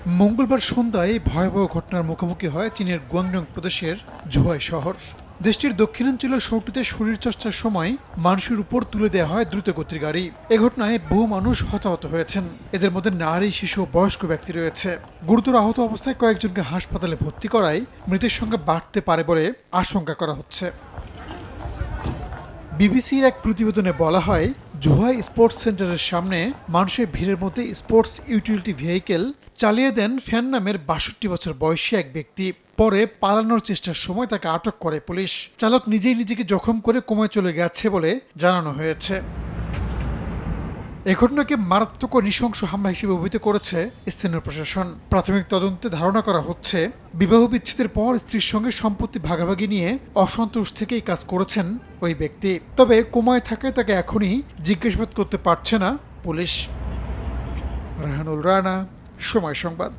মঙ্গলবার সন্ধ্যায় ভয়াবহ ঘটনার মুখোমুখি হয় চীনের গুয়াংডং প্রদেশের জুহাই শহর। দেশটির দক্ষিণাঞ্চলীয় শহরটিতে শরীরচর্চার সময় মানুষের উপর তুলে দেওয়া হয় দ্রুতগতির গাড়ি। এ ঘটনায় বহু মানুষ হতাহত হয়েছেন। এদের মধ্যে নারী, শিশু ও বয়স্ক ব্যক্তি রয়েছে। গুরুতর আহত অবস্থায় কয়েকজনকে হাসপাতালে ভর্তি করায় মৃতের সংখ্যা বাড়তে পারে বলে আশঙ্কা করা হচ্ছে। বিবিসির এক প্রতিবেদনে বলা হয়, জুহাই স্পোর্টস সেন্টারের সামনে মানুষের ভিড়ের মধ্যে স্পোর্টস ইউটিলিটি ভেহিকেল চালিয়ে দেন ফ্যান নামের ৬২ বছর বয়সী এক ব্যক্তি। পরে পালানোর চেষ্টার সময় তাকে আটক করে পুলিশ। চালক নিজেই নিজেকে জখম করে কোমায় চলে গেছে বলে জানানো হয়েছে। এ ঘটনাকে মারাত্মক ও নৃশংস হামলা হিসেবে অভিহিত করেছে স্থানীয় প্রশাসন। প্রাথমিক তদন্তে ধারণা করা হচ্ছে, বিবাহ বিচ্ছেদের পর স্ত্রীর সঙ্গে সম্পত্তি ভাগাভাগি নিয়ে অসন্তোষ থেকেই কাজ করেছেন ওই ব্যক্তি। তবে কোমায় থাকায় তাকে এখনই জিজ্ঞাসাবাদ করতে পারছে না পুলিশ। রাহানুল রানা, সময় সংবাদ।